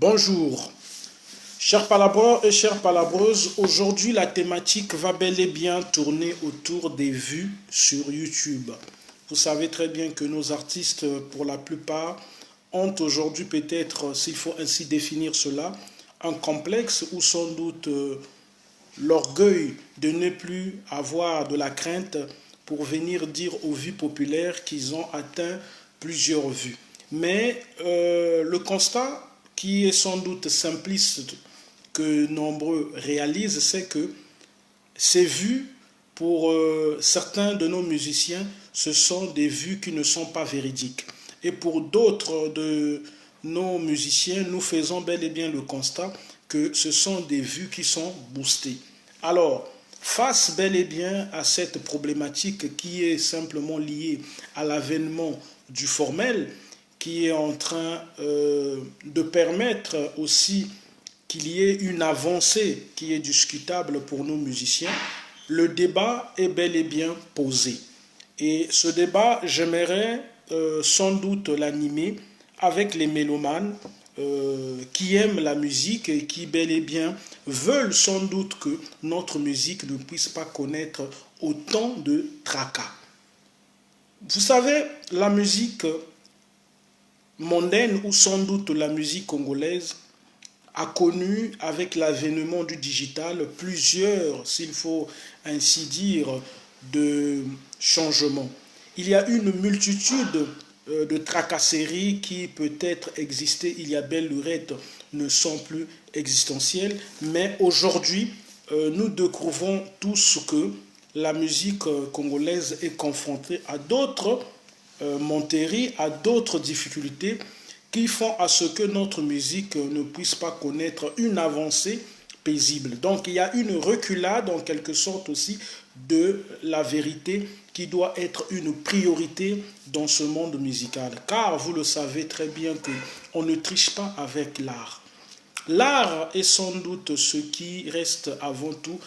Bonjour, chers palabreurs et chères palabreuses. Aujourd'hui, la thématique va bel et bien tourner autour des vues sur YouTube. Vous savez très bien que nos artistes, pour la plupart, ont aujourd'hui peut-être, s'il faut ainsi définir cela, un complexe ou sans doute l'orgueil de ne plus avoir de la crainte pour venir dire aux vues populaires qu'ils ont atteint plusieurs vues. Mais le constat qui est sans doute simpliste que nombreux réalisent, c'est que ces vues, pour certains de nos musiciens, ce sont des vues qui ne sont pas véridiques. Et pour d'autres de nos musiciens, nous faisons bel et bien le constat que ce sont des vues qui sont boostées. Alors, face bel et bien à cette problématique qui est simplement liée à l'avènement du formel, qui est en train de permettre aussi qu'il y ait une avancée qui est discutable pour nos musiciens, le débat est bel et bien posé. Et ce débat, j'aimerais sans doute l'animer avec les mélomanes qui aiment la musique et qui bel et bien veulent sans doute que notre musique ne puisse pas connaître autant de tracas. Vous savez, la musique mondaine ou sans doute la musique congolaise a connu avec l'avènement du digital plusieurs, s'il faut ainsi dire, de changements. Il y a une multitude de tracasseries qui peut-être existaient il y a belle lurette ne sont plus existentielles, mais aujourd'hui nous découvrons tous que la musique congolaise est confrontée à d'autres monteries, à d'autres difficultés qui font à ce que notre musique ne puisse pas connaître une avancée paisible. Donc il y a une reculade en quelque sorte aussi de la vérité qui doit être une priorité dans ce monde musical. Car vous le savez très bien qu'on ne triche pas avec l'art. L'art est sans doute ce qui reste avant tout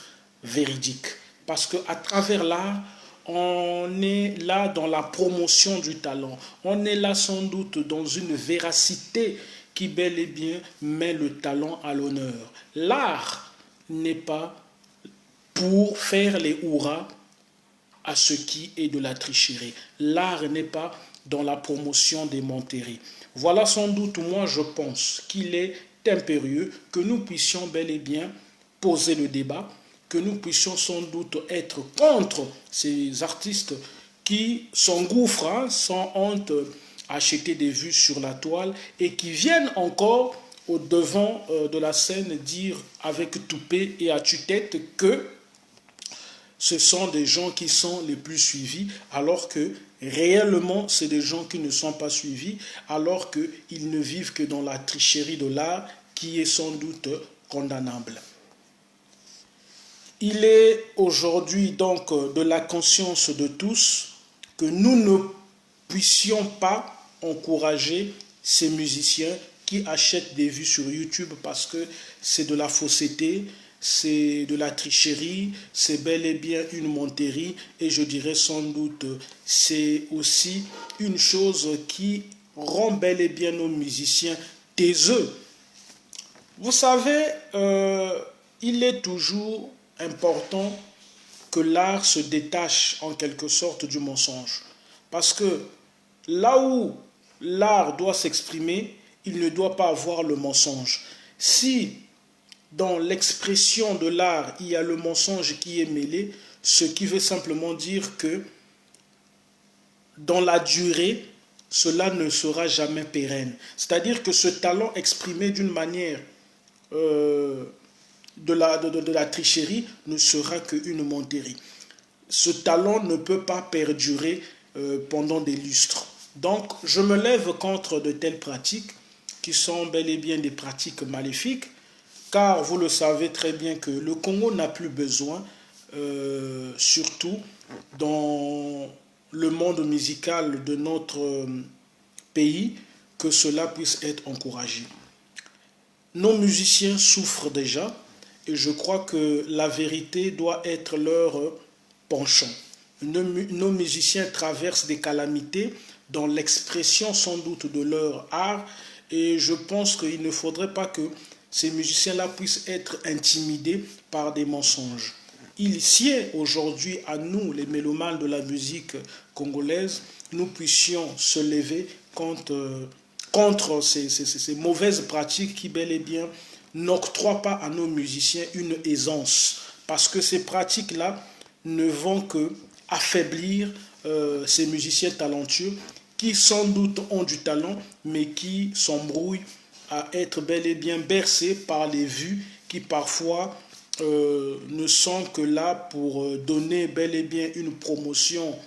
véridique. Parce qu'à travers l'art, on est là dans la promotion du talent. On est là sans doute dans une véracité qui bel et bien met le talent à l'honneur. L'art n'est pas pour faire les hurrahs à ce qui est de la tricherie. L'art n'est pas dans la promotion des monteries. Voilà sans doute, moi je pense qu'il est impérieux que nous puissions bel et bien poser le débat, que nous puissions sans doute être contre ces artistes qui s'engouffrent sans honte à acheter des vues sur la toile et qui viennent encore au devant de la scène dire avec toupet et à tue-tête que ce sont des gens qui sont les plus suivis alors que réellement c'est des gens qui ne sont pas suivis alors qu'ils ne vivent que dans la tricherie de l'art qui est sans doute condamnable. Il est aujourd'hui donc de la conscience de tous que nous ne puissions pas encourager ces musiciens qui achètent des vues sur YouTube parce que c'est de la fausseté, c'est de la tricherie, c'est bel et bien une monterie et je dirais sans doute c'est aussi une chose qui rend bel et bien nos musiciens taiseux. Vous savez, il est toujours important que l'art se détache en quelque sorte du mensonge. Parce que là où l'art doit s'exprimer, il ne doit pas avoir le mensonge. Si dans l'expression de l'art, il y a le mensonge qui est mêlé, ce qui veut simplement dire que dans la durée, cela ne sera jamais pérenne. C'est-à-dire que ce talent exprimé d'une manière de la tricherie ne sera qu'une monterie. Ce talent ne peut pas perdurer pendant des lustres. Donc, je me lève contre de telles pratiques qui sont bel et bien des pratiques maléfiques, car vous le savez très bien que le Congo n'a plus besoin, surtout dans le monde musical de notre pays, que cela puisse être encouragé. Nos musiciens souffrent déjà et je crois que la vérité doit être leur penchant. Nos musiciens traversent des calamités dans l'expression sans doute de leur art Et je pense qu'il ne faudrait pas que ces musiciens-là puissent être intimidés par des mensonges. Il sied aujourd'hui à nous, les mélomanes de la musique congolaise, nous puissions se lever contre ces mauvaises pratiques qui bel et bien n'octroient pas à nos musiciens une aisance. Parce que ces pratiques-là ne vont que affaiblir ces musiciens talentueux qui sans doute ont du talent, mais qui s'embrouillent à être bel et bien bercés par les vues qui parfois ne sont que là pour donner bel et bien une promotion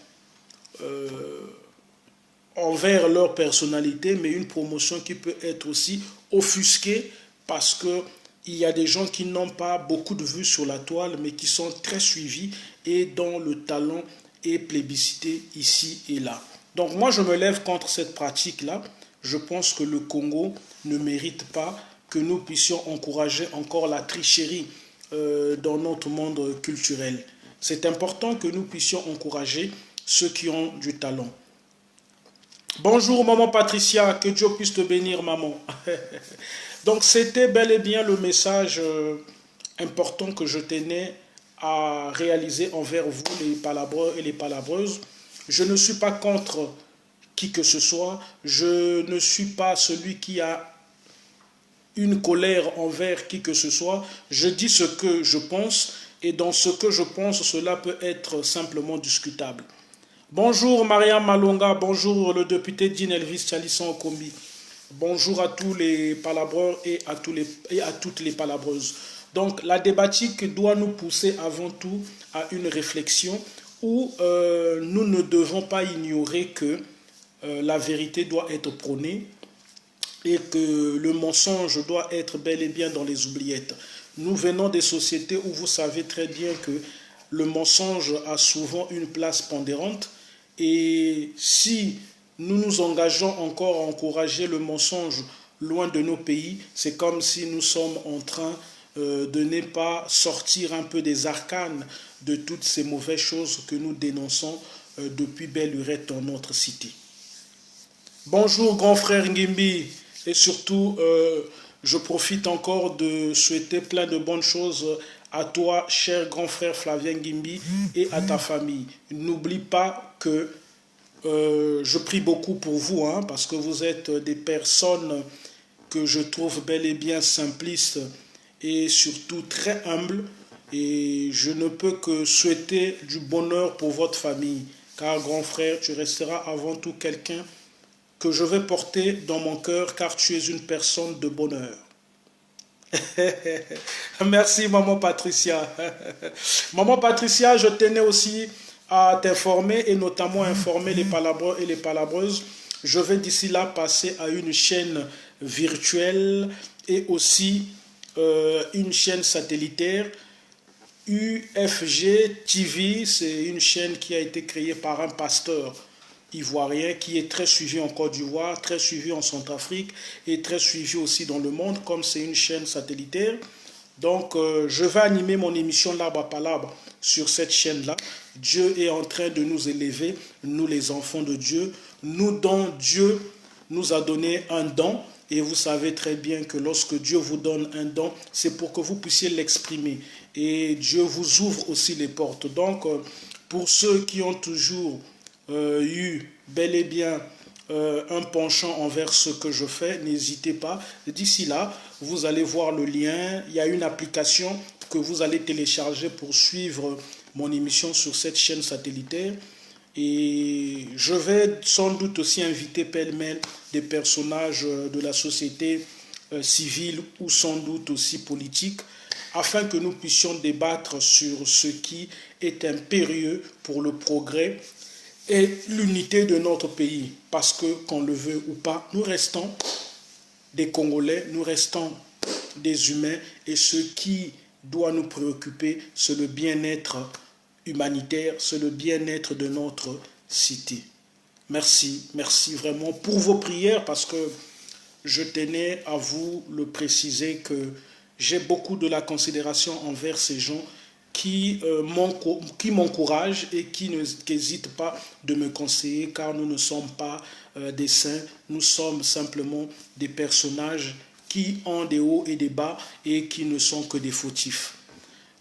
envers leur personnalité, mais une promotion qui peut être aussi offusquée parce que il y a des gens qui n'ont pas beaucoup de vues sur la toile, mais qui sont très suivis et dont le talent est plébiscité ici et là. Donc moi, je me lève contre cette pratique-là. Je pense que le Congo ne mérite pas que nous puissions encourager encore la tricherie dans notre monde culturel. C'est important que nous puissions encourager ceux qui ont du talent. Bonjour maman Patricia, que Dieu puisse te bénir maman. Donc c'était bel et bien le message important que je tenais à réaliser envers vous les palabreux et les palabreuses. Je ne suis pas contre qui que ce soit, je ne suis pas celui qui a une colère envers qui que ce soit, je dis ce que je pense et dans ce que je pense, cela peut être simplement discutable. Bonjour Mariam Malonga, bonjour le député Dean Elvis Chalisson Okombi. Bonjour à tous les palabreurs et à toutes les palabreuses. Donc la débatique doit nous pousser avant tout à une réflexion où nous ne devons pas ignorer que la vérité doit être prônée et que le mensonge doit être bel et bien dans les oubliettes. Nous venons des sociétés où vous savez très bien que le mensonge a souvent une place pondérante et si nous nous engageons encore à encourager le mensonge loin de nos pays, c'est comme si nous sommes en train de ne pas sortir un peu des arcanes de toutes ces mauvaises choses que nous dénonçons depuis belle lurette dans notre cité. Bonjour grand frère Ngimbi et surtout je profite encore de souhaiter plein de bonnes choses à toi cher grand frère Flavien Ngimbi et à ta famille. N'oublie pas que je prie beaucoup pour vous parce que vous êtes des personnes que je trouve bel et bien simplistes et surtout très humbles et je ne peux que souhaiter du bonheur pour votre famille car grand frère tu resteras avant tout quelqu'un que je vais porter dans mon cœur car tu es une personne de bonheur. Merci maman Patricia. Maman Patricia, je tenais aussi à t'informer et notamment informer les palabreux et les palabreuses. Je vais d'ici là passer à une chaîne virtuelle et aussi une chaîne satellitaire. UFG TV, c'est une chaîne qui a été créée par un pasteur ivoirien qui est très suivi en Côte d'Ivoire, très suivi en Centrafrique et très suivi aussi dans le monde, comme c'est une chaîne satellitaire. Donc, je vais animer mon émission L'arbre à palabre sur cette chaîne-là. Dieu est en train de nous élever, nous les enfants de Dieu, nous dont Dieu nous a donné un don. Et vous savez très bien que lorsque Dieu vous donne un don, c'est pour que vous puissiez l'exprimer. Et Dieu vous ouvre aussi les portes. Donc, pour ceux qui ont toujours eu bel et bien un penchant envers ce que je fais, n'hésitez pas. D'ici là, vous allez voir le lien. Il y a une application que vous allez télécharger pour suivre mon émission sur cette chaîne satellitaire. Et je vais sans doute aussi inviter pêle-mêle des personnages de la société civile ou sans doute aussi politique afin que nous puissions débattre sur ce qui est impérieux pour le progrès et l'unité de notre pays. Parce que, qu'on le veut ou pas, nous restons des Congolais, nous restons des humains et ce qui doit nous préoccuper, c'est le bien-être humanitaire, c'est le bien-être de notre cité. Merci, merci vraiment pour vos prières parce que je tenais à vous le préciser que j'ai beaucoup de la considération envers ces gens qui m'encouragent et qui n'hésitent pas de me conseiller, car nous ne sommes pas des saints, nous sommes simplement des personnages qui ont des hauts et des bas et qui ne sont que des fautifs.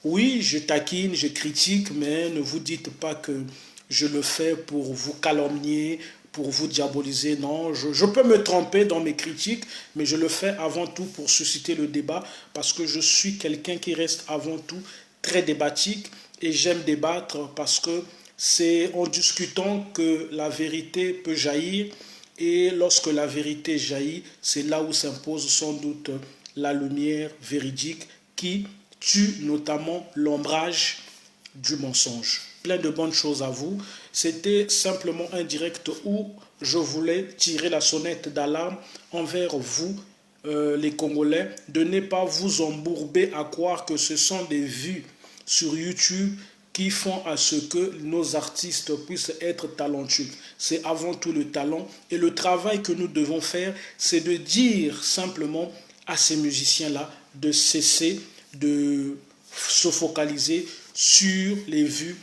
Oui, je taquine, je critique, mais ne vous dites pas que je le fais pour vous calomnier, pour vous diaboliser. Non, je peux me tromper dans mes critiques, mais je le fais avant tout pour susciter le débat, parce que je suis quelqu'un qui reste avant tout très débatique et j'aime débattre parce que c'est en discutant que la vérité peut jaillir, et lorsque la vérité jaillit, c'est là où s'impose sans doute la lumière véridique qui tue notamment l'ombrage du mensonge. Plein de bonnes choses à vous. C'était simplement un direct où je voulais tirer la sonnette d'alarme envers vous, les Congolais, de ne pas vous embourber à croire que ce sont des vues sur YouTube qui font à ce que nos artistes puissent être talentueux. C'est avant tout le talent, et le travail que nous devons faire, c'est de dire simplement à ces musiciens-là de cesser de se focaliser sur les vues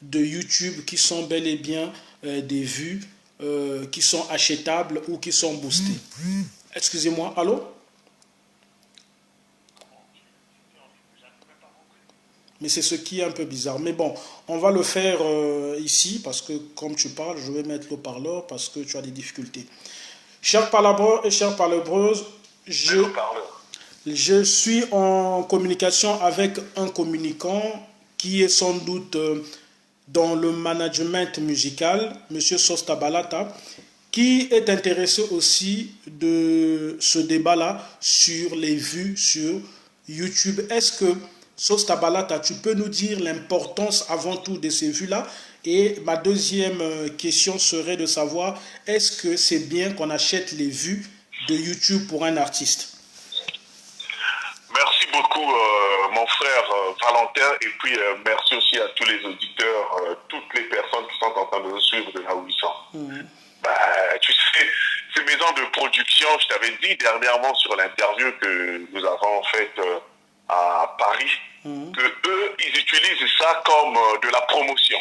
de YouTube qui sont bel et bien des vues qui sont achetables ou qui sont boostées. Excusez-moi, allô? Mais c'est ce qui est un peu bizarre. Mais bon, on va le faire ici parce que comme tu parles, je vais mettre le parleur parce que tu as des difficultés. Chers parleurs et chères parleuses, je suis en communication avec un communicant qui est sans doute dans le management musical, M. Sosta Balata, qui est intéressé aussi de ce débat-là sur les vues sur YouTube. Est-ce que, Sosta Balata, tu peux nous dire l'importance avant tout de ces vues-là? Et ma deuxième question serait de savoir, est-ce que c'est bien qu'on achète les vues de YouTube pour un artiste? Merci beaucoup, mon frère Valentin, et puis merci aussi à tous les auditeurs, toutes les personnes qui sont en train de nous suivre de là où ils sont. Tu sais, ces maisons de production, je t'avais dit dernièrement sur l'interview que nous avons faite à Paris, que eux, ils utilisent ça comme de la promotion.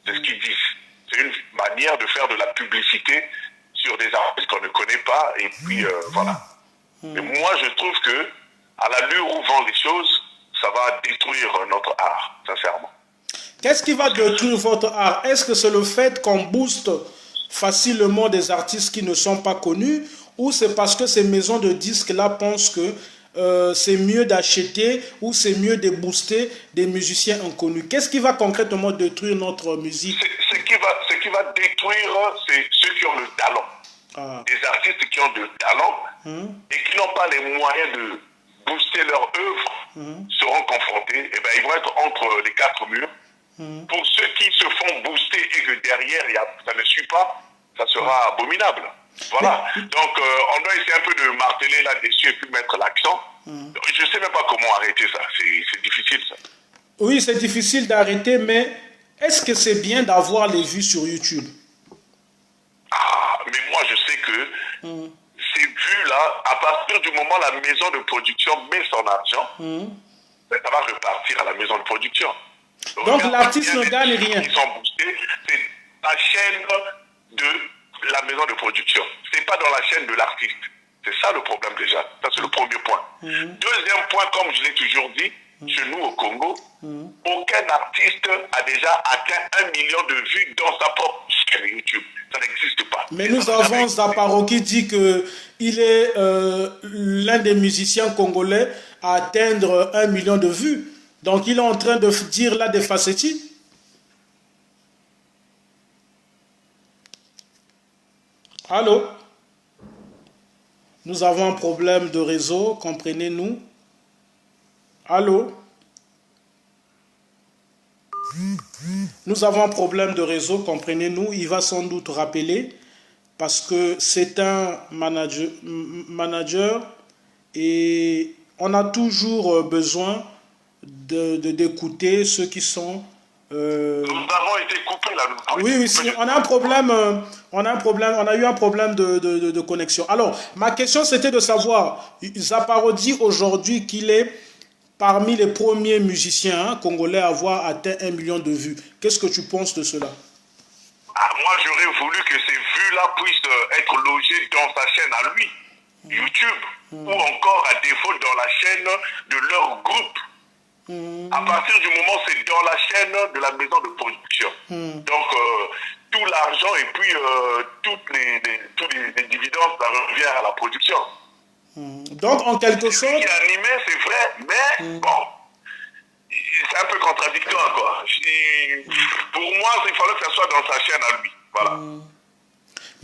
C'est ce qu'ils disent. C'est une manière de faire de la publicité sur des artistes qu'on ne connaît pas, et puis voilà. Et moi, je trouve que à l'allure où vont les choses, ça va détruire notre art, sincèrement. Qu'est-ce qui va détruire votre art? Est-ce que c'est le fait qu'on booste facilement des artistes qui ne sont pas connus, ou c'est parce que ces maisons de disques-là pensent que c'est mieux d'acheter ou c'est mieux de booster des musiciens inconnus? Qu'est-ce qui va concrètement détruire notre musique? Ce qui va détruire, c'est ceux qui ont le talent. Des artistes qui ont le talent et qui n'ont pas les moyens de booster leur œuvre, seront confrontés, et ben ils vont être entre les quatre murs. Pour ceux qui se font booster et que derrière ça ne suit pas, ça sera abominable. Voilà. Donc on doit essayer un peu de marteler là-dessus et puis mettre l'accent. Je ne sais même pas comment arrêter ça. C'est difficile ça. Oui, c'est difficile d'arrêter, mais est-ce que c'est bien d'avoir les vues sur YouTube? Ah, mais moi je sais que ces vues-là, à partir du moment où la maison de production met son argent, ça va repartir à la maison de production. Donc l'artiste ne gagne rien. Ils sont boostés, c'est la chaîne de la maison de production. C'est pas dans la chaîne de l'artiste. C'est ça le problème déjà. Ça c'est le premier point. Deuxième point, comme je l'ai toujours dit, chez nous au Congo, aucun artiste a déjà atteint 1 million de vues dans sa propre chaîne YouTube. Ça n'existe pas. Mais nous avons Zaparo qui dit qu'il est l'un des musiciens congolais à atteindre 1 million de vues. Donc il est en train de dire là des facettis. Allô? Nous avons un problème de réseau, comprenez-nous. Allô? Nous avons un problème de réseau, comprenez-nous. Il va sans doute rappeler parce que c'est un manager et on a toujours besoin d'écouter ceux qui sont... Nous avons été coupés là. Oui, on a un problème, on a eu un problème de connexion. Alors, ma question c'était de savoir, Zaparo dit aujourd'hui qu'il est parmi les premiers musiciens congolais à avoir atteint 1 million de vues. Qu'est-ce que tu penses de cela? Moi, j'aurais voulu que ces vues-là puissent être logées dans sa chaîne à lui, YouTube, ou encore à défaut dans la chaîne de leur groupe. À partir du moment où c'est dans la chaîne de la maison de production. Donc, tout l'argent et puis tous les dividendes, ça revient à la production. Donc, en quelque sorte... Ce qui est animé, c'est vrai, mais bon, c'est un peu contradictoire, quoi. Pour moi, il fallait que ça soit dans sa chaîne à lui. Voilà.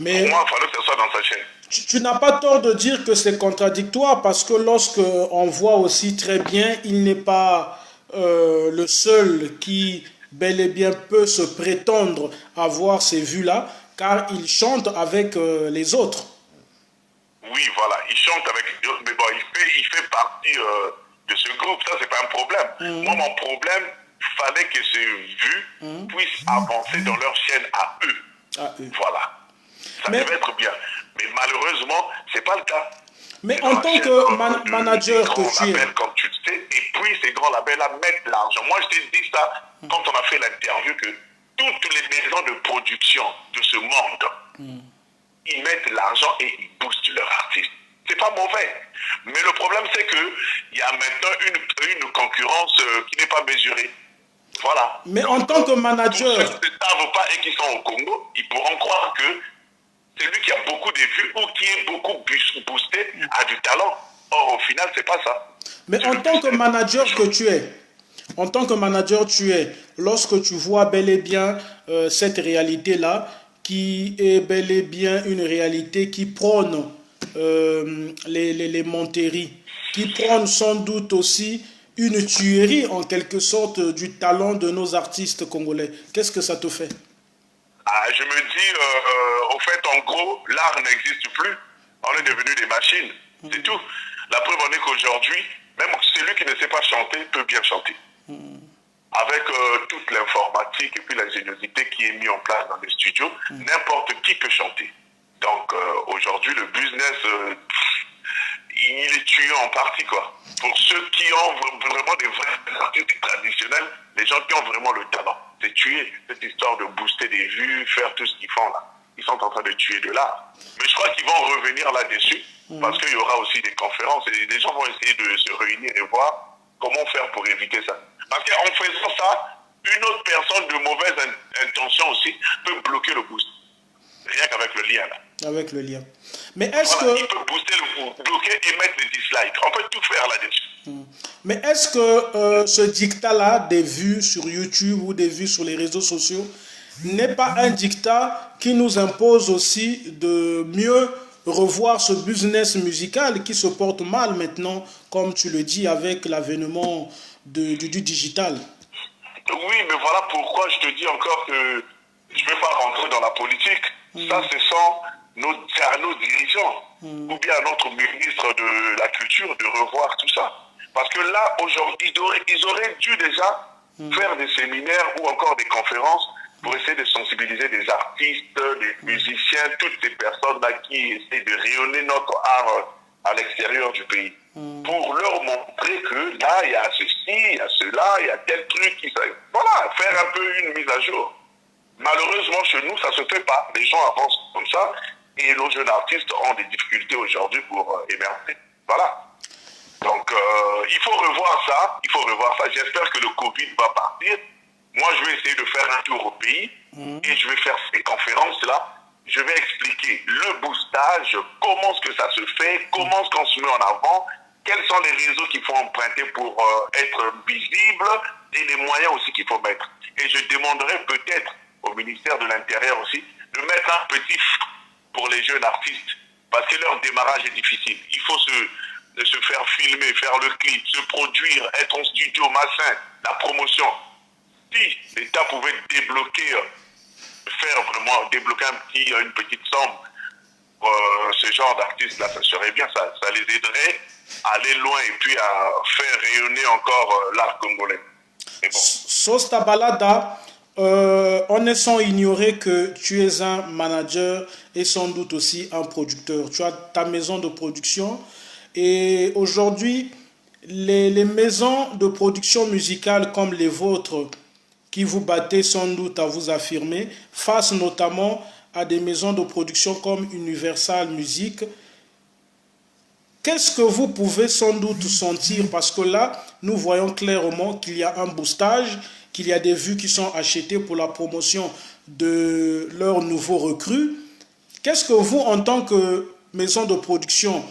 Mais pour moi, il fallait que ça soit dans sa chaîne. Tu n'as pas tort de dire que c'est contradictoire parce que lorsque on voit aussi très bien, il n'est pas le seul qui bel et bien peut se prétendre avoir ces vues-là, car il chante avec les autres. Oui, voilà, il chante avec les autres, mais bon, il fait partie de ce groupe, ça c'est pas un problème. Moi, mon problème, il fallait que ces vues puissent avancer dans leur chaîne à eux. Voilà. Ça devait être bien. Mais malheureusement, c'est pas le cas. Mais en tant que manager que tu es... Comme tu le sais, et puis ces grands labels-là mettent l'argent. Moi, je t'ai dit ça quand on a fait l'interview, que toutes les maisons de production de ce monde, ils mettent l'argent et ils boostent leurs artistes. C'est pas mauvais. Mais le problème, c'est qu'il y a maintenant une concurrence qui n'est pas mesurée. Voilà. Mais en tant que manager... Pour ceux qui ne savent pas et qui sont au Congo, ils pourront croire que celui qui a beaucoup de vues ou qui est beaucoup boosté a du talent. Or, au final, c'est pas ça. Mais en tant que manager que tu es, lorsque tu vois bel et bien cette réalité-là, qui est bel et bien une réalité qui prône les menteries, qui prône sans doute aussi une tuerie en quelque sorte du talent de nos artistes congolais, qu'est-ce que ça te fait? Je me dis, au fait, en gros, l'art n'existe plus. On est devenus des machines. C'est tout. La preuve en est qu'aujourd'hui, même celui qui ne sait pas chanter peut bien chanter. Avec toute l'informatique et puis l'ingéniosité qui est mise en place dans les studios, n'importe qui peut chanter. Donc aujourd'hui, le business, il est tué en partie, quoi. Pour ceux qui ont vraiment des vrais artistes traditionnels, les gens qui ont vraiment le talent. C'est tuer cette histoire de booster des vues, faire tout ce qu'ils font là. Ils sont en train de tuer de l'art. Mais je crois qu'ils vont revenir là-dessus, parce qu'il y aura aussi des conférences et les gens vont essayer de se réunir et voir comment faire pour éviter ça. Parce qu'en faisant ça, une autre personne de mauvaise intention aussi peut bloquer le boost. Rien qu'avec le lien là. Avec le lien. Mais est-ce que... Il peut booster, bloquer et mettre les dislikes. On peut tout faire là-dessus. Mais est-ce que ce dictat-là, des vues sur YouTube ou des vues sur les réseaux sociaux, n'est pas un dictat qui nous impose aussi de mieux revoir ce business musical qui se porte mal maintenant, comme tu le dis, avec l'avènement du digital? Oui, mais voilà pourquoi je te dis encore que je ne vais pas rentrer dans la politique. Ça, ce sont nos dirigeants ou bien notre ministre de la Culture de revoir tout ça. Parce que là, aujourd'hui, ils auraient dû déjà faire des séminaires ou encore des conférences pour essayer de sensibiliser des artistes, des musiciens, toutes ces personnes-là qui essaient de rayonner notre art à l'extérieur du pays. Pour leur montrer que là, il y a ceci, il y a cela, il y a tel truc. Voilà, faire un peu une mise à jour. Malheureusement, chez nous, ça ne se fait pas. Les gens avancent comme ça et nos jeunes artistes ont des difficultés aujourd'hui pour émerger. Voilà. Donc, il faut revoir ça. J'espère que le Covid va partir. Moi, je vais essayer de faire un tour au pays et je vais faire ces conférences-là. Je vais expliquer le boostage, comment est-ce que ça se fait, comment est-ce qu'on se met en avant, quels sont les réseaux qu'il faut emprunter pour être visible et les moyens aussi qu'il faut mettre. Et je demanderai peut-être au ministère de l'Intérieur aussi de mettre un petit pour les jeunes artistes parce que leur démarrage est difficile. Il faut se faire filmer, faire le clip, se produire, être en studio, machin, la promotion. Si l'État pouvait débloquer, débloquer une petite somme pour ce genre d'artistes-là, ça serait bien, ça les aiderait à aller loin et puis à faire rayonner encore l'art congolais. Bon. Sosta Balada, on est sans ignorer que tu es un manager et sans doute aussi un producteur. Tu as ta maison de production et aujourd'hui, les maisons de production musicale comme les vôtres, qui vous battez sans doute à vous affirmer, face notamment à des maisons de production comme Universal Music, qu'est-ce que vous pouvez sans doute sentir? Parce que là, nous voyons clairement qu'il y a un boostage, qu'il y a des vues qui sont achetées pour la promotion de leurs nouveaux recrues. Qu'est-ce que vous, en tant que maison de production,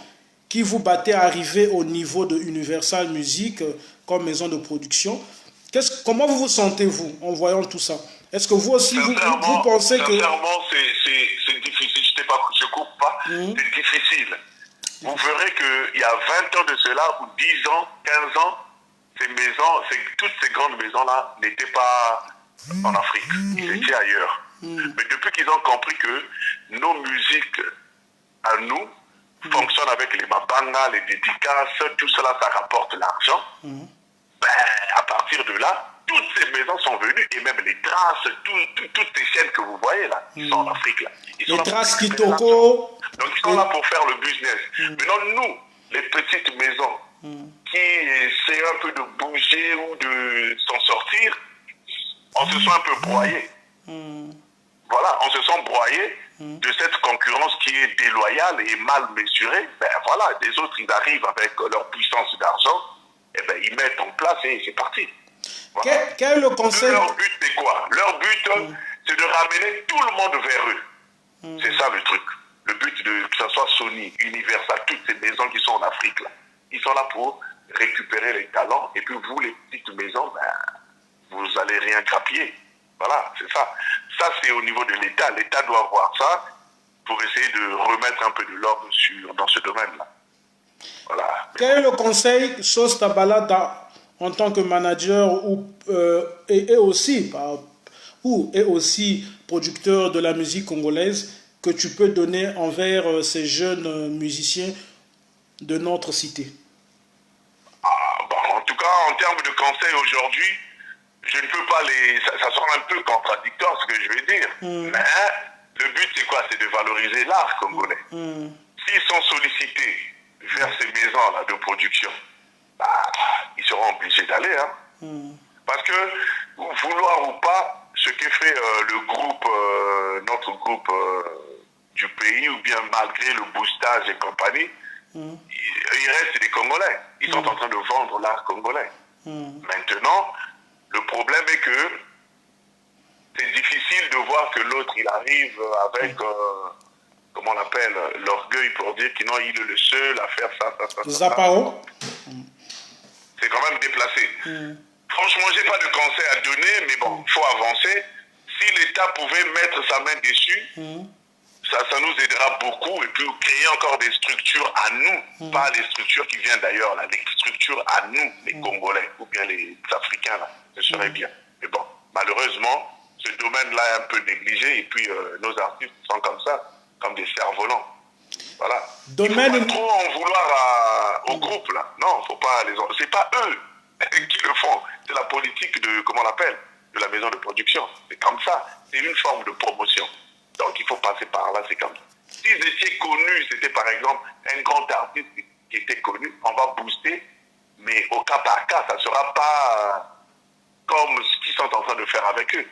qui vous battez à arriver au niveau de Universal Music comme maison de production, comment vous vous sentez-vous en voyant tout ça? Est-ce que vous aussi, vous pensez que... Sincèrement, c'est difficile. Je ne coupe pas. C'est difficile. Vous verrez qu'il y a 20 ans de cela, ou 10 ans, 15 ans, ces maisons, toutes ces grandes maisons-là n'étaient pas en Afrique. Ils étaient ailleurs. Mais depuis qu'ils ont compris que nos musiques à nous fonctionnent avec les mabanga, les dédicaces, tout cela, ça rapporte l'argent, à partir de là, toutes ces maisons sont venues, et même les traces, toutes ces chaînes que vous voyez là, ils sont en Afrique là. Les traces Kitoko. Donc ils sont là pour faire le business. Maintenant, nous, les petites maisons qui essaient un peu de bouger ou de s'en sortir, on se sent un peu broyés. Voilà, on se sent broyés de cette concurrence qui est déloyale et mal mesurée. Ben voilà, les autres, ils arrivent avec leur puissance d'argent, et ben ils mettent en place et c'est parti. Voilà. Quel est le conseil? Leur but, c'est quoi? Leur but, c'est de ramener tout le monde vers eux. C'est ça le truc. Le but, que ce soit Sony, Universal, toutes ces maisons qui sont en Afrique, là, ils sont là pour récupérer les talents. Et puis vous, les petites maisons, vous n'allez rien grappiller. Voilà, c'est ça. Ça, c'est au niveau de l'État. L'État doit voir ça pour essayer de remettre un peu de l'ordre dans ce domaine-là. Voilà. Quel est le conseil, Sos Tabalada, en tant que manager et aussi producteur de la musique congolaise, que tu peux donner envers ces jeunes musiciens de notre cité? En tout cas, en termes de conseils aujourd'hui, je ne peux pas ça sera un peu contradictoire ce que je vais dire. Mais le but, c'est quoi? C'est de valoriser l'art congolais. S'ils sont sollicités vers ces maisons-là de production, ils seront obligés d'aller. Parce que, vouloir ou pas, ce que fait notre groupe du pays, ou bien malgré le boostage et compagnie, il reste des Congolais. Ils sont en train de vendre l'art congolais. Maintenant, le problème est que c'est difficile de voir que l'autre, il arrive avec, comment on l'appelle, l'orgueil pour dire qu'il il est le seul à faire ça. Zapao. C'est quand même déplacé. Franchement, je n'ai pas de conseil à donner, mais bon, il faut avancer. Si l'État pouvait mettre sa main dessus, ça nous aidera beaucoup, et puis créer encore des structures à nous, pas les structures qui viennent d'ailleurs, les structures à nous, les Congolais, ou bien les Africains, là, ce serait bien. Mais bon, malheureusement, ce domaine-là est un peu négligé, et puis nos artistes sont comme ça, comme des cerfs-volants. Voilà. Il ne faut pas trop en vouloir au groupe, là. Non, faut pas c'est pas eux qui le font, c'est la politique comment on l'appelle, de la maison de production. C'est comme ça, c'est une forme de promotion. Donc il faut passer par là, c'est comme ça. S'ils étaient connus, c'était par exemple un grand artiste qui était connu, on va booster, mais au cas par cas, ça ne sera pas comme ce qu'ils sont en train de faire avec eux.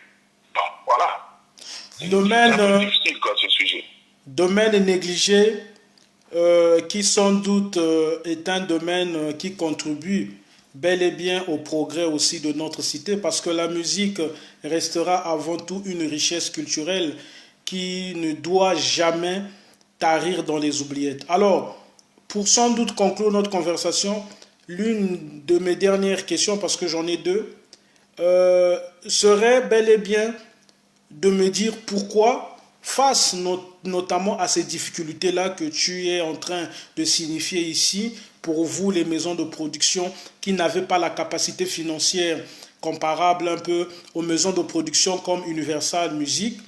Bon, voilà. C'est un peu difficile, quoi, ce sujet. Domaine négligé, qui sans doute est un domaine qui contribue bel et bien au progrès aussi de notre cité, parce que la musique restera avant tout une richesse culturelle qui ne doit jamais tarir dans les oubliettes. Alors, pour sans doute conclure notre conversation, l'une de mes dernières questions, parce que j'en ai deux, serait bel et bien de me dire pourquoi, face notamment à ces difficultés-là que tu es en train de signifier ici, pour vous, les maisons de production qui n'avaient pas la capacité financière comparable un peu aux maisons de production comme Universal Music,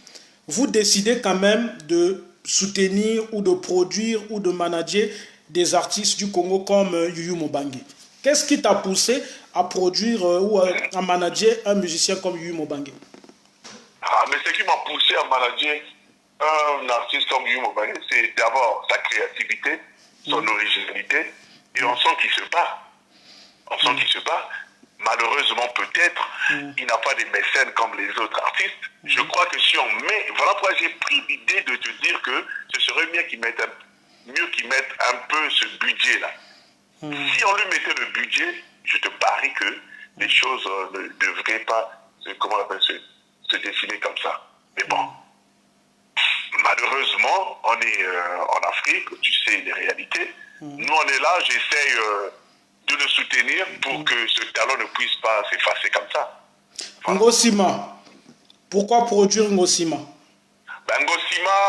vous décidez quand même de soutenir ou de produire ou de manager des artistes du Congo comme Yuyu Mobangue. Qu'est-ce qui t'a poussé à produire ou à manager un musicien comme Yuyu Mobangue? Mais ce qui m'a poussé à manager un artiste comme Yuyu Mobangue, c'est d'abord sa créativité, son originalité, et on sent qu'il se bat. on sent qu'il se bat. Malheureusement, peut-être, il n'a pas des mécènes comme les autres artistes. Je crois que si on met... Voilà pourquoi j'ai pris l'idée de te dire que ce serait mieux qu'ils mettent un peu ce budget-là. Si on lui mettait le budget, je te parie que les choses ne devraient pas se dessiner comme ça. Mais bon, malheureusement, on est en Afrique, tu sais les réalités. Nous, on est là, j'essaye de le soutenir pour que ce talent ne puisse pas s'effacer comme ça. Voilà. Ngosima, pourquoi produire Ngosima? Ngosima,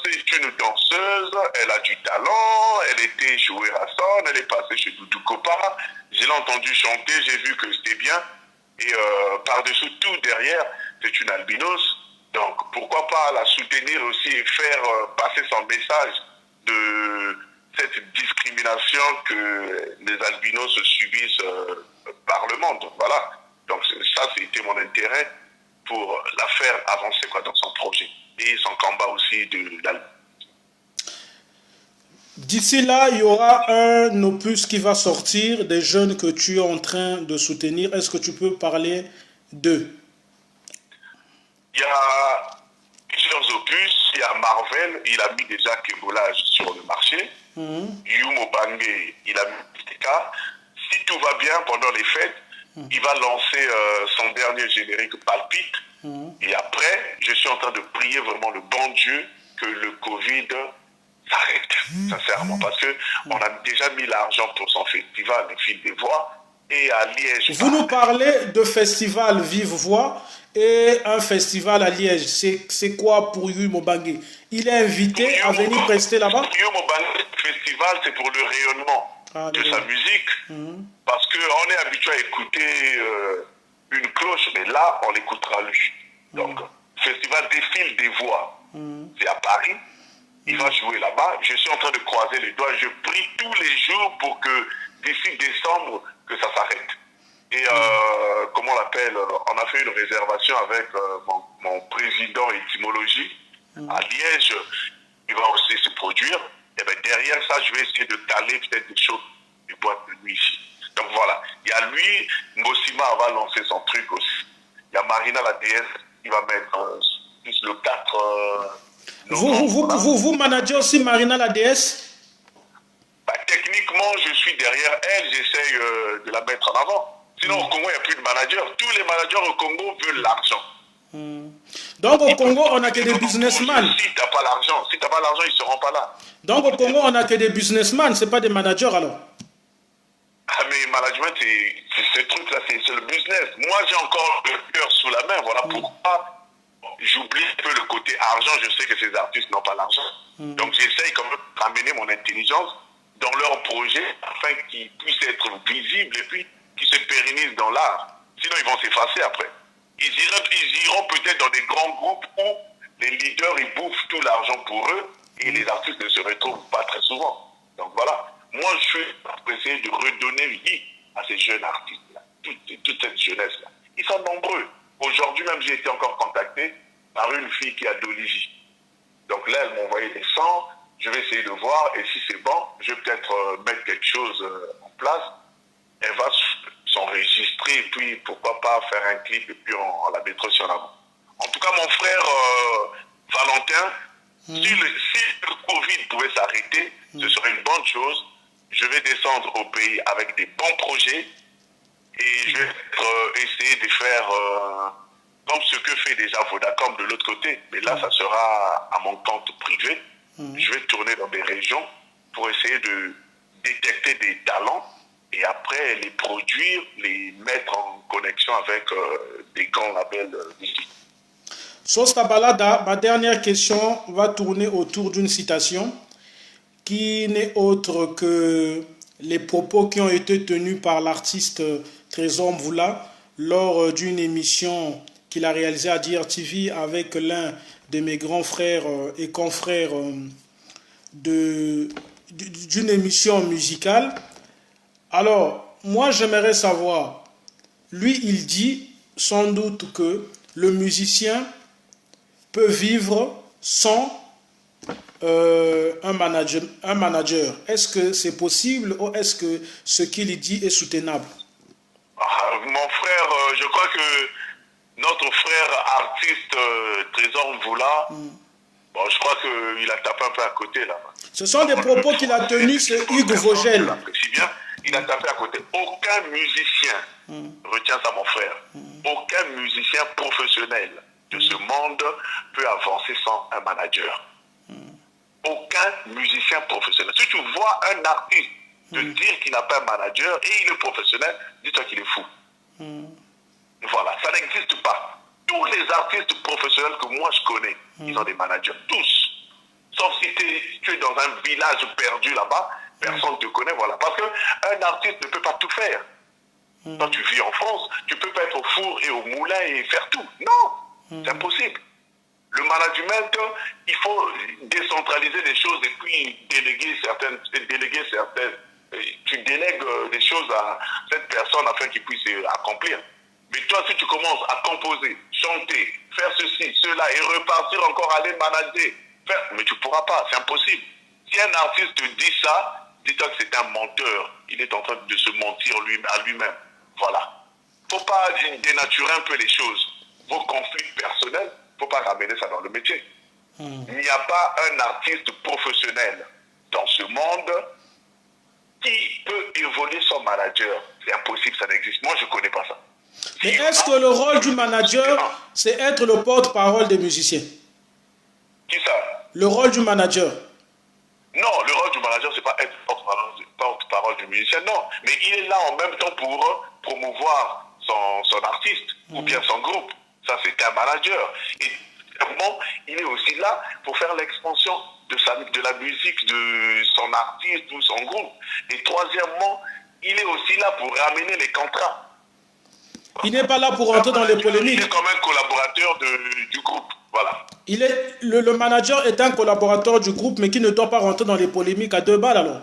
c'est une danseuse, elle a du talent, elle était jouée à Son, elle est passée chez Doudou Kopa, je l'ai entendu chanter, j'ai vu que c'était bien, et par-dessus tout, derrière, c'est une albinos, donc pourquoi pas la soutenir aussi et faire passer son message de cette discrimination que les albinos subissent par le monde, voilà. Donc ça, c'était mon intérêt pour la faire avancer dans son projet et son combat aussi de l'album. D'ici là, il y aura un opus qui va sortir des jeunes que tu es en train de soutenir. Est-ce que tu peux parler d'eux? Il y a plusieurs opus. Il y a Marvel, il a mis déjà Kebolage sur le marché. Yumo Bangé, il a mis TK. Si tout va bien pendant les fêtes, il va lancer son dernier générique Palpite. Et après, je suis en train de prier vraiment le bon Dieu que le Covid s'arrête, sincèrement. Parce qu'on a déjà mis l'argent pour son festival, le Fil des Voix, et à Liège. Vous nous parlez de festival Vive Voix et un festival à Liège. C'est quoi pour Yumo Bangé? Il est invité à venir prester là-bas? Yumo Bangé, le festival, c'est pour le rayonnement de sa musique. Parce qu'on est habitué à écouter une cloche, mais là, on l'écoutera lui. Donc, festival des Fils des Voix, c'est à Paris. Il va jouer là-bas. Je suis en train de croiser les doigts. Je prie tous les jours pour que d'ici décembre, que ça s'arrête. Et comment on l'appelle, on a fait une réservation avec mon président étymologie à Liège. Il va aussi se produire. Et bien derrière ça, je vais essayer de caler peut-être des choses du boîte de nuit ici. Donc voilà, il y a lui, Ngosima va lancer son truc aussi. Il y a Marina la déesse, il va mettre plus le 4... Vous managez aussi Marina la déesse? Techniquement, je suis derrière elle, j'essaye de la mettre en avant. Sinon, au Congo, il n'y a plus de managers. Tous les managers au Congo veulent l'argent. Donc au Congo, on n'a que des businessmen. Si tu n'as pas l'argent, ils ne seront pas là. Donc au Congo, on n'a que des businessmen, ce n'est pas des managers alors? Ah, mais management, ce truc-là, c'est le business. Moi, j'ai encore le cœur sous la main. Voilà pourquoi j'oublie un peu le côté argent. Je sais que ces artistes n'ont pas l'argent. Donc, j'essaye quand même de ramener mon intelligence dans leur projet afin qu'ils puissent être visibles et puis qu'ils se pérennisent dans l'art. Sinon, ils vont s'effacer après. Ils iront peut-être dans des grands groupes où les leaders, ils bouffent tout l'argent pour eux et les artistes ne se retrouvent pas très souvent. Donc, voilà. Moi, je suis pour essayer de redonner vie à ces jeunes artistes-là, toute cette jeunesse-là. Ils sont nombreux. Aujourd'hui même, j'ai été encore contacté par une fille qui a d'Olivier. Donc là, elle m'a envoyé des sons. Je vais essayer de voir et si c'est bon, je vais peut-être mettre quelque chose en place. Elle va s'enregistrer et puis pourquoi pas faire un clip et puis on la mettra sur l'avant. En tout cas, mon frère Valentin, si le Covid pouvait s'arrêter, ce serait une bonne chose. Je vais descendre au pays avec des bons projets et je vais essayer de faire comme ce que fait déjà Vodacom de l'autre côté. Mais là, ça sera à mon compte privé. Je vais tourner dans des régions pour essayer de détecter des talents et après les produire, les mettre en connexion avec des grands labels d'ici. Sosta Balada, ma dernière question va tourner autour d'une citation qui n'est autre que les propos qui ont été tenus par l'artiste Trésor Mvula lors d'une émission qu'il a réalisée à DRTV avec l'un de mes grands frères et confrères d'une émission musicale. Alors, moi j'aimerais savoir, lui il dit sans doute que le musicien peut vivre sans un manager? Est-ce que c'est possible ou est-ce que ce qu'il dit est soutenable? Mon frère, je crois que notre frère artiste Trésor Mvoula, bon, je crois qu'il a tapé un peu à côté là. Ce sont des propos qu'il a tenus, c'est Hugues Vogel. Si bien, il a tapé à côté. Aucun musicien, retiens ça mon frère, aucun musicien professionnel de ce monde peut avancer sans un manager. Aucun musicien professionnel. Si tu vois un artiste te dire qu'il n'a pas un manager et il est professionnel, dis-toi qu'il est fou. Voilà, ça n'existe pas. Tous les artistes professionnels que moi je connais, ils ont des managers, tous. Sauf si tu es dans un village perdu là-bas, personne ne te connaît, voilà. Parce qu'un artiste ne peut pas tout faire. Quand tu vis en France, tu ne peux pas être au four et au moulin et faire tout. Non, c'est impossible. Le management, il faut décentraliser les choses et puis déléguer certaines. Tu délègues des choses à cette personne afin qu'il puisse accomplir. Mais toi, si tu commences à composer, chanter, faire ceci, cela et repartir encore aller manager, mais tu ne pourras pas, c'est impossible. Si un artiste te dit ça, dis-toi que c'est un menteur. Il est en train de se mentir à lui-même. Voilà. Il ne faut pas dénaturer un peu les choses. Vos conflits personnels, il ne faut pas ramener ça dans le métier. Il n'y a pas un artiste professionnel dans ce monde qui peut évoluer sans manager. C'est impossible, ça n'existe. Moi, je ne connais pas ça. Mais est-ce que le rôle du manager, c'est être le porte-parole des musiciens? Qui ça? Le rôle du manager. Non, le rôle du manager, c'est pas être porte-parole du musicien, non. Mais il est là en même temps pour promouvoir son artiste ou bien son groupe. Ça, c'est un manager. Et deuxièmement, il est aussi là pour faire l'expansion de la musique de son artiste ou son groupe. Et troisièmement, il est aussi là pour ramener les contrats. Il n'est pas là pour rentrer dans les polémiques. Il est comme un collaborateur du groupe. Voilà. Le manager est un collaborateur du groupe, mais qui ne doit pas rentrer dans les polémiques à deux balles alors.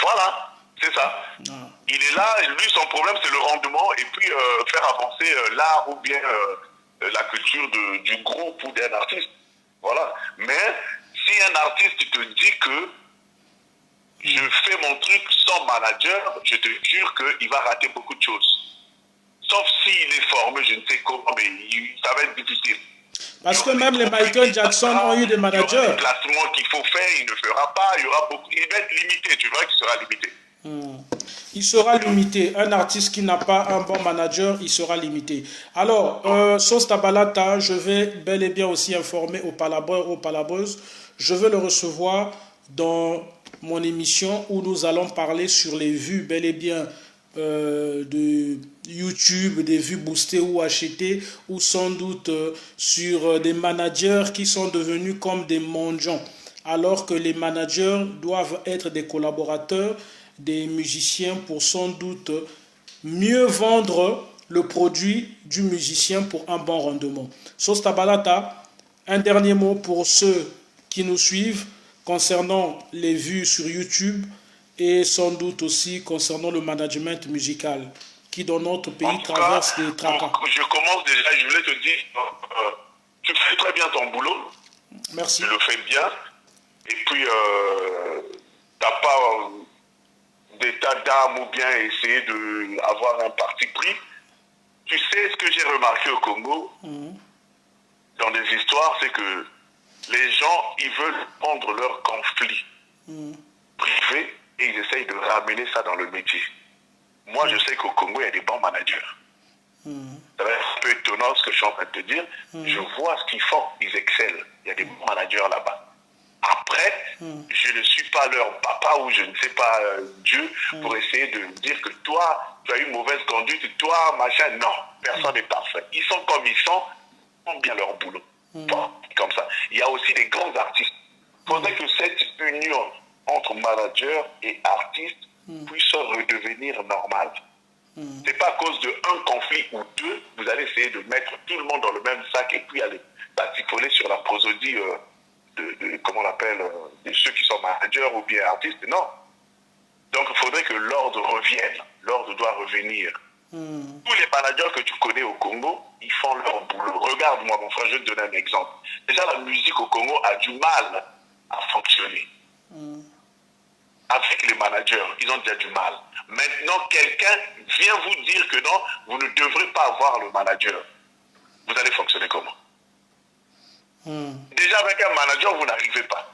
Voilà, c'est ça. Il est là, et lui, son problème, c'est le rendement et puis faire avancer l'art ou bien la culture du groupe ou d'un artiste. Voilà. Mais si un artiste te dit que je fais mon truc sans manager, je te jure qu'il va rater beaucoup de choses. Sauf s'il est formé, je ne sais comment, mais ça va être difficile. Parce que même les Michael Jackson ont eu des managers. Il y aura des placements qu'il faut faire, il ne fera pas, il y aura beaucoup. Il va être limité, tu vois qu'il sera limité. Il sera limité. Un artiste qui n'a pas un bon manager, il sera limité. Alors, Sauce Tabalata, je vais bel et bien aussi informer aux Palabeuses. Je vais le recevoir dans mon émission où nous allons parler sur les vues bel et bien de YouTube, des vues boostées ou achetées, ou sans doute sur des managers qui sont devenus comme des mendiants, alors que les managers doivent être des collaborateurs des musiciens pour sans doute mieux vendre le produit du musicien pour un bon rendement. Sauce Tabalata, un dernier mot pour ceux qui nous suivent concernant les vues sur YouTube et sans doute aussi concernant le management musical qui dans notre pays traverse des tracas. Je commence déjà, je voulais te dire, tu fais très bien ton boulot. Merci. Tu le fais bien. Et puis, tu n'as pas d'état d'âme ou bien essayer d'avoir un parti pris. Tu sais ce que j'ai remarqué au Congo, dans les histoires, c'est que les gens, ils veulent prendre leurs conflits privés et ils essayent de ramener ça dans le métier. Moi, je sais qu'au Congo, il y a des bons managers. Ça va être un peu étonnant ce que je suis en train de te dire. Je vois ce qu'ils font, ils excellent. Il y a des bons managers là-bas. Après, je ne suis pas leur papa ou je ne sais pas Dieu pour essayer de dire que toi, tu as eu mauvaise conduite, toi, machin. Non, personne n'est parfait. Ils sont comme ils sont, ils font bien leur boulot. Bon, comme ça. Il y a aussi des grands artistes. Il faudrait que cette union entre manager et artiste puisse redevenir normale. C'est pas à cause d'un conflit ou deux, vous allez essayer de mettre tout le monde dans le même sac et puis aller batifoler sur la prosodie comment on l'appelle, de ceux qui sont managers ou bien artistes. Non. Donc il faudrait que l'ordre revienne. L'ordre doit revenir. Tous les managers que tu connais au Congo, ils font leur boulot. Regarde-moi, mon frère, je vais te donner un exemple. Déjà, la musique au Congo a du mal à fonctionner. Avec les managers, ils ont déjà du mal. Maintenant, quelqu'un vient vous dire que non, vous ne devrez pas avoir le manager. Vous allez fonctionner comment? Déjà, avec un manager, vous n'arrivez pas.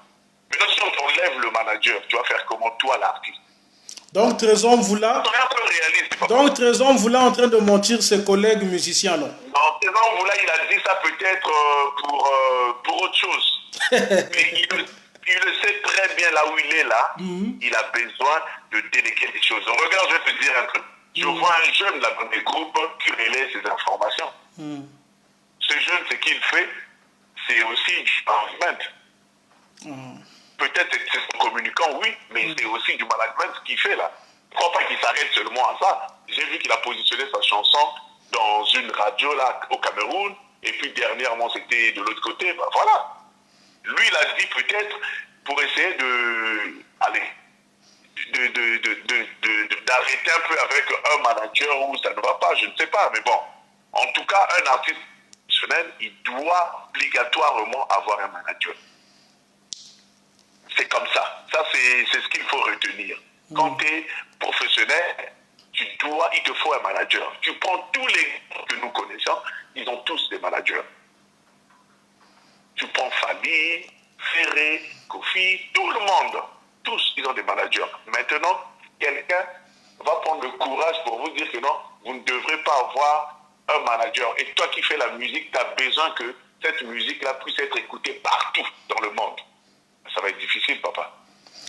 Maintenant, si on t'enlève le manager, tu vas faire comment, toi, l'artiste? Donc, Trésor Mvula, Soyez un peu réaliste, papa. donc, Trésor Mvula en train de mentir ses collègues musiciens, là. Non, Trésor Mvula, il a dit ça peut-être pour autre chose. Mais il le sait très bien là où il est là. Il a besoin de déléguer les choses. Regarde, je vais te dire un truc. Je vois un jeune là dans des groupes qui relaie ces informations. Ce jeune, ce qu'il fait, c'est aussi du management. Peut-être c'est son communicant, oui, mais c'est aussi du management ce qu'il fait là. Je ne crois pas qu'il s'arrête seulement à ça. J'ai vu qu'il a positionné sa chanson dans une radio là au Cameroun, et puis dernièrement c'était de l'autre côté. Ben, voilà. Lui, il a dit peut-être pour essayer d'arrêter un peu avec un manager où ça ne va pas, je ne sais pas, mais bon. En tout cas, un artiste professionnel, il doit obligatoirement avoir un manager. C'est comme ça. Ça, c'est ce qu'il faut retenir. Quand tu es professionnel, il te faut un manager. Tu prends tous les gens que nous connaissons, ils ont tous des managers. Tu prends Fali, Ferré, Kofi, tout le monde. Tous, ils ont des managers. Maintenant, quelqu'un va prendre le courage pour vous dire que non, vous ne devrez pas avoir un manager. Et toi qui fais la musique, tu as besoin que cette musique-là puisse être écoutée partout dans le monde. Ça va être difficile, papa.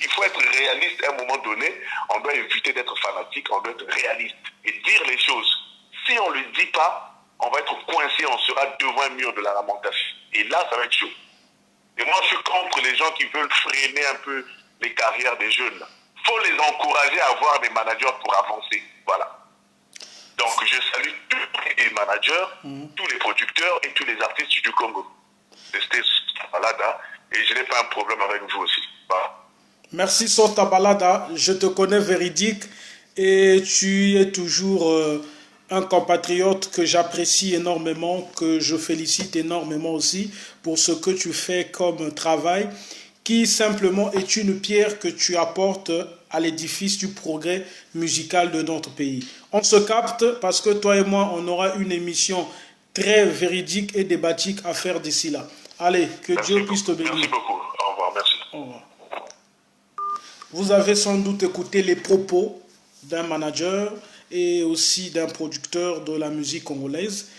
Il faut être réaliste à un moment donné. On doit éviter d'être fanatique, on doit être réaliste et dire les choses. Si on ne le dit pas, on va être coincé, on sera devant un mur de la lamentation. Et là, ça va être chaud. Et moi, je suis contre les gens qui veulent freiner un peu les carrières des jeunes. Il faut les encourager à avoir des managers pour avancer. Voilà. Donc, je salue tous les managers, tous les producteurs et tous les artistes du Congo. C'était Balada et je n'ai pas un problème avec vous aussi. Voilà. Merci Sota Balada, je te connais véridique et tu es toujours un compatriote que j'apprécie énormément, que je félicite énormément aussi pour ce que tu fais comme travail, qui simplement est une pierre que tu apportes à l'édifice du progrès musical de notre pays. On se capte parce que toi et moi, on aura une émission très véridique et débatique à faire d'ici là. Allez, que Dieu puisse te bénir. Merci beaucoup. Au revoir, merci. Au revoir. Vous avez sans doute écouté les propos d'un manager et aussi d'un producteur de la musique congolaise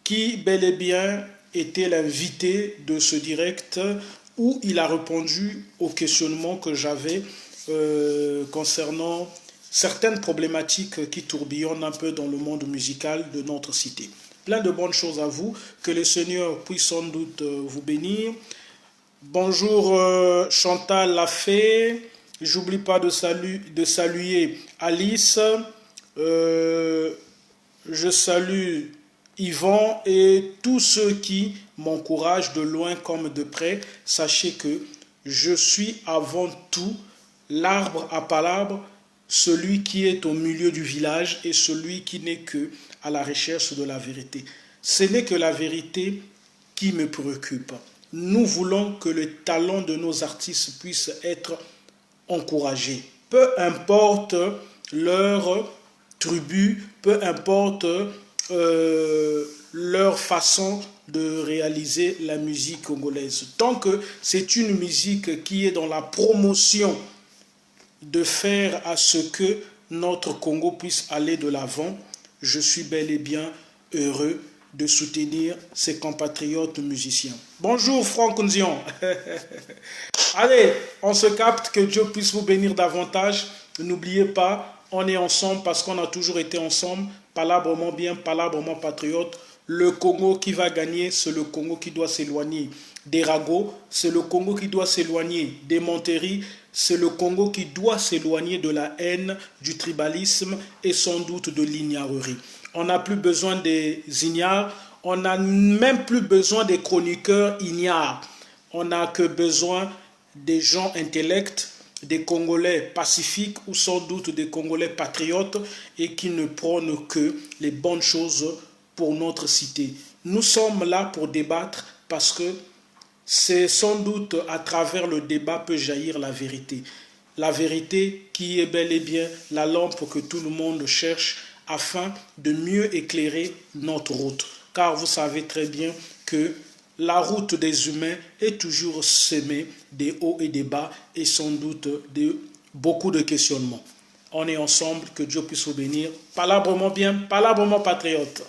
qui bel et bien était l'invité de ce direct où il a répondu aux questionnements que j'avais concernant certaines problématiques qui tourbillonnent un peu dans le monde musical de notre cité. Plein de bonnes choses à vous, que le Seigneur puisse sans doute vous bénir. Bonjour Chantal Lafay. J'oublie pas de saluer Alice. Je salue Yvan et tous ceux qui m'encouragent de loin comme de près. Sachez que je suis avant tout l'arbre à palabres, celui qui est au milieu du village et celui qui n'est que à la recherche de la vérité. Ce n'est que la vérité qui me préoccupe. Nous voulons que le talent de nos artistes puisse être encouragé. Peu importe leur tribu, peu importe leur façon de réaliser la musique congolaise. Tant que c'est une musique qui est dans la promotion de faire à ce que notre Congo puisse aller de l'avant, je suis bel et bien heureux de soutenir ses compatriotes musiciens. Bonjour Franck Nzion. Allez, on se capte, que Dieu puisse vous bénir davantage. N'oubliez pas, on est ensemble parce qu'on a toujours été ensemble, palabrement bien, palabrement patriote. Le Congo qui va gagner, c'est le Congo qui doit s'éloigner des ragots, c'est le Congo qui doit s'éloigner des menteries, c'est le Congo qui doit s'éloigner de la haine, du tribalisme et sans doute de l'ignorerie. On n'a plus besoin des ignares, on n'a même plus besoin des chroniqueurs ignares. On n'a que besoin des gens intellects, des Congolais pacifiques ou sans doute des Congolais patriotes et qui ne prônent que les bonnes choses pour notre cité. Nous sommes là pour débattre parce que c'est sans doute à travers le débat peut jaillir la vérité. La vérité qui est bel et bien la lampe que tout le monde cherche afin de mieux éclairer notre route. Car vous savez très bien que la route des humains est toujours semée des hauts et des bas et sans doute de beaucoup de questionnements. On est ensemble, que Dieu puisse vous bénir. Palabrement bien, palabrement patriote.